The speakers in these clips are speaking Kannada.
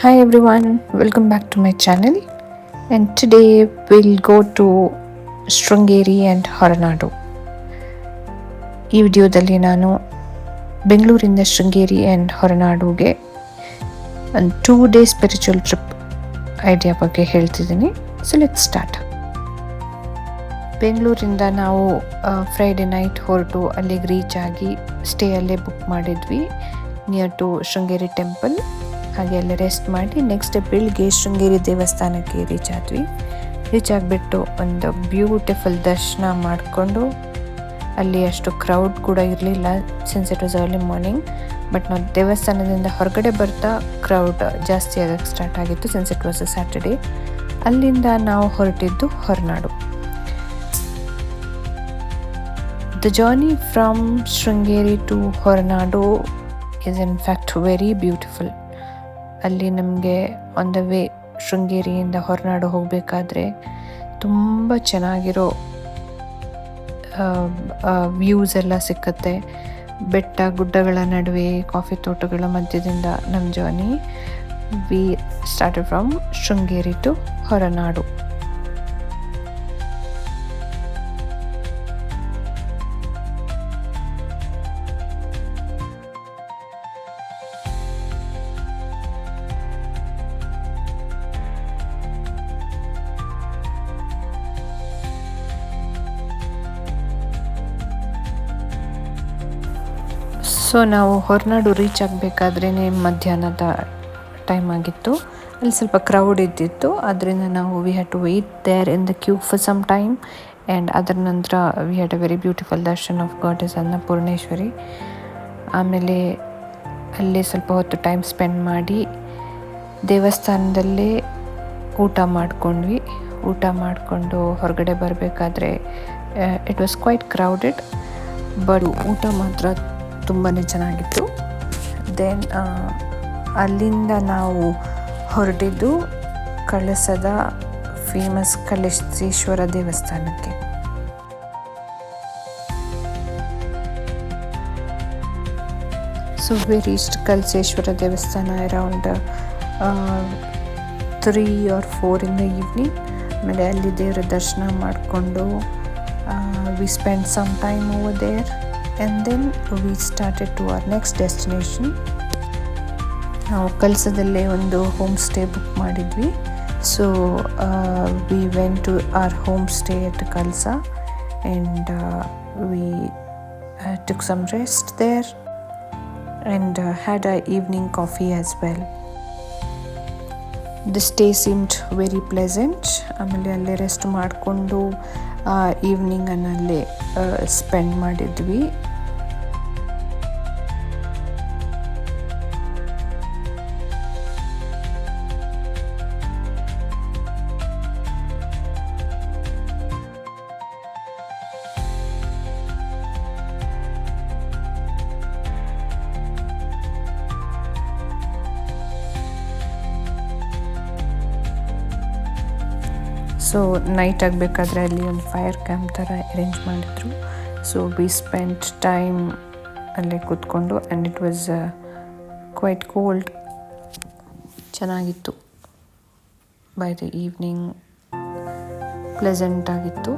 Hi everyone, welcome back to my channel. And today we'll go to Sringeri and Horanadu. ಈ ವಿಡಿಯೋದಲ್ಲಿ ನಾನು ಬೆಂಗಳೂರಿಂದ ಶೃಂಗೇರಿ ಆ್ಯಂಡ್ ಹೊರನಾಡುಗೆ ಒಂದು 2 ಡೇ ಸ್ಪಿರಿಚುವಲ್ ಟ್ರಿಪ್ ಐಡಿಯಾ ಬಗ್ಗೆ ಹೇಳ್ತಿದ್ದೀನಿ. So let's start. ಬೆಂಗಳೂರಿಂದ ನಾವು ಫ್ರೈಡೇ ನೈಟ್ ಹೊರಟು ಅಲ್ಲಿಗೆ ರೀಚ್ ಆಗಿ ಸ್ಟೇ ಅಲ್ಲೇ ಬುಕ್ ಮಾಡಿದ್ವಿ ನಿಯರ್ ಟು ಶೃಂಗೇರಿ ಟೆಂಪಲ್. ಹಾಗೆ ಅಲ್ಲಿ ರೆಸ್ಟ್ ಮಾಡಿ ನೆಕ್ಸ್ಟ್ ಡೇ ಬೆಳಿಗ್ಗೆ ಶೃಂಗೇರಿ ದೇವಸ್ಥಾನಕ್ಕೆ ರೀಚ್ ಆಗಿಬಿಟ್ಟು ಒಂದು ಬ್ಯೂಟಿಫುಲ್ ದರ್ಶನ ಮಾಡಿಕೊಂಡು, ಅಲ್ಲಿ ಅಷ್ಟು ಕ್ರೌಡ್ ಕೂಡ ಇರಲಿಲ್ಲ since it was early morning. But ನಾವು ದೇವಸ್ಥಾನದಿಂದ ಹೊರಗಡೆ ಬರ್ತಾ ಕ್ರೌಡ್ ಜಾಸ್ತಿ ಆಗೋಕ್ಕೆ ಸ್ಟಾರ್ಟ್ ಆಗಿತ್ತು since it was a Saturday. ಅಲ್ಲಿಂದ ನಾವು ಹೊರಟಿದ್ದು Horanadu. The journey from Sringeri to Horanadu is in fact very beautiful. ಅಲ್ಲಿ ನಮಗೆ ಆನ್ ದ ವೇ ಶೃಂಗೇರಿಯಿಂದ ಹೊರನಾಡು ಹೋಗಬೇಕಾದ್ರೆ ತುಂಬ ಚೆನ್ನಾಗಿರೋ ವ್ಯೂಸ್ ಎಲ್ಲ ಸಿಕ್ಕತ್ತೆ. ಬೆಟ್ಟ ಗುಡ್ಡಗಳ ನಡುವೆ ಕಾಫಿ ತೋಟಗಳ ಮಧ್ಯದಿಂದ ನಮ್ಮ journey we started from Sringeri to Horanadu. So ನಾವು ಹೊರನಾಡು ರೀಚ್ ಆಗಬೇಕಾದ್ರೇ ಮಧ್ಯಾಹ್ನದ ಟೈಮ್ ಆಗಿತ್ತು. ಅಲ್ಲಿ ಸ್ವಲ್ಪ ಕ್ರೌಡ್ ಇದ್ದಿತ್ತು, ಅದರಿಂದ ನಾವು we had to wait there in the queue for some time. And ಅದರ ನಂತರ we had a very beautiful darshan of goddess Annapoorneshwari. ಆಮೇಲೆ ಅಲ್ಲಿ ಸ್ವಲ್ಪ ಹೊತ್ತು ಟೈಮ್ ಸ್ಪೆಂಡ್ ಮಾಡಿ ದೇವಸ್ಥಾನದಲ್ಲೇ ಊಟ ಮಾಡಿಕೊಂಡು ಹೊರಗಡೆ ಬರಬೇಕಾದ್ರೆ it was quite crowded, but ಊಟ ಮಾತ್ರ ತುಂಬಾ ಚೆನ್ನಾಗಿತ್ತು. ದೆನ್ ಅಲ್ಲಿಂದ ನಾವು ಹೊರಟಿದ್ದು ಕಳಸದ ಫೇಮಸ್ ಕಳಸೇಶ್ವರ ದೇವಸ್ಥಾನಕ್ಕೆ. ಸೊ ವಿ ರೀಚ್ಡ್ ಕಳಸೇಶ್ವರ ದೇವಸ್ಥಾನ around 3 or 4 in the evening. ಆಮೇಲೆ ಅಲ್ಲಿ ದೇವರ ದರ್ಶನ ಮಾಡಿಕೊಂಡು we spend some time over there. And then we started to our next destination. ನಾವು ಕಳಸದಲ್ಲೇ ಒಂದು ಹೋಮ್ ಸ್ಟೇ ಬುಕ್ ಮಾಡಿದ್ವಿ. So we went to our home stay at Kalasa and we took some rest there and had a evening coffee as well. The stay seemed very pleasant. ಆಮೇಲೆ ಅಲ್ಲೇ ರೆಸ್ಟ್ ಮಾಡಿಕೊಂಡು ಈವ್ನಿಂಗ್ ಅನ್ನಲ್ಲೇ ಸ್ಪೆಂಡ್ ಮಾಡಿದ್ವಿ. ಸೊ ನೈಟ್ ಆಗಬೇಕಾದ್ರೆ ಅಲ್ಲಿ ಒಂದು ಫೈರ್ ಕ್ಯಾಂಪ್ ಥರ ಅರೇಂಜ್ ಮಾಡಿದ್ರು. ಸೊ ವಿ ಸ್ಪೆಂಟ್ ಟೈಮ್ ಅಲ್ಲೇ ಕೂತ್ಕೊಂಡು and it was quite cold. ಚೆನ್ನಾಗಿತ್ತು. ಬೈ ದ ಈವ್ನಿಂಗ್ ಪ್ಲೆಸೆಂಟ್ ಆಗಿತ್ತು.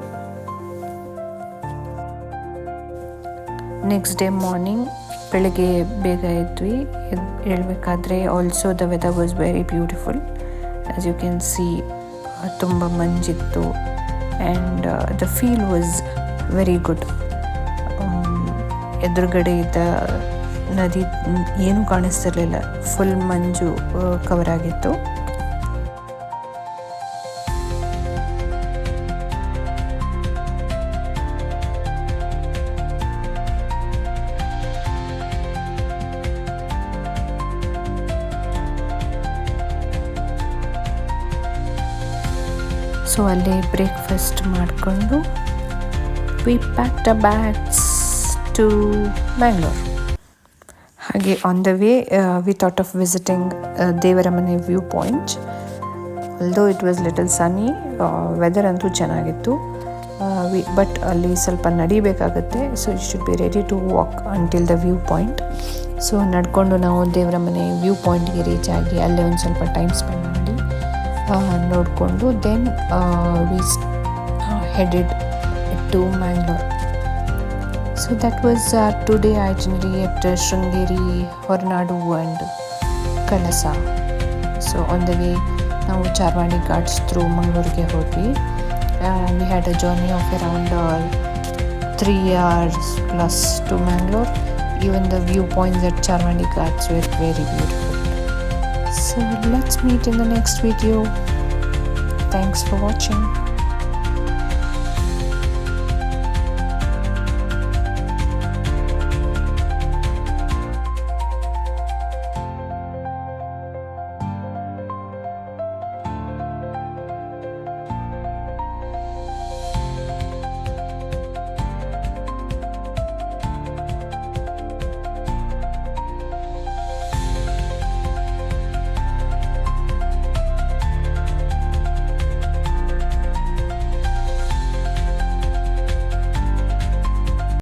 ನೆಕ್ಸ್ಟ್ ಡೇ ಮಾರ್ನಿಂಗ್ ಬೆಳಗ್ಗೆ ಬೇಗ ಎದ್ವಿ. ಹೇಳ್ಬೇಕಾದ್ರೆ also the weather was very beautiful. As you can see ತುಂಬ ಮಂಜಿತ್ತು and the feel was very good. ಎದುರುಗಡೆ ಇದ್ದ ನದಿ ಏನೂ ಕಾಣಿಸ್ತಿರ್ಲಿಲ್ಲ, ಫುಲ್ ಮಂಜು ಕವರ್ ಆಗಿತ್ತು. ಸೊ ಅಲ್ಲೇ ಬ್ರೇಕ್ಫಾಸ್ಟ್ ಮಾಡಿಕೊಂಡು we packed a bags to Bangalore. ಹಾಗೆ on the way we thought of visiting Devara Mane view point. Although it was little sunny, weather ಅಂತೂ ಚೆನ್ನಾಗಿತ್ತು. ಬಟ್ ಅಲ್ಲಿ ಸ್ವಲ್ಪ ನಡಿಬೇಕಾಗುತ್ತೆ. So you should be ready to walk until the view point. So ನಡ್ಕೊಂಡು ನಾವು ದೇವರ ಮನೆ ವ್ಯೂ ಪಾಯಿಂಟ್ಗೆ ರೀಚ್ ಆಗಿ ಅಲ್ಲೇ ಒಂದು ಸ್ವಲ್ಪ ಟೈಮ್ ಸ್ಪೆಂಡ್ ಮಾಡಿ ನೋಡಿಕೊಂಡು then we headed to Mangalore. So that was our today itinerary at Sringeri, Hornadu and Kalasa. So on the way ನಾವು ಚಾರ್ವಾಡಿ ಘಾಟ್ಸ್ ಥ್ರೂ ಮಂಗಳೂರಿಗೆ ಹೋದ್ವಿ. We had a journey of around 3 hours plus to Mangalore. Even the viewpoints at Charwandi Ghats were very beautiful. So let's meet in the next video. Thanks for watching.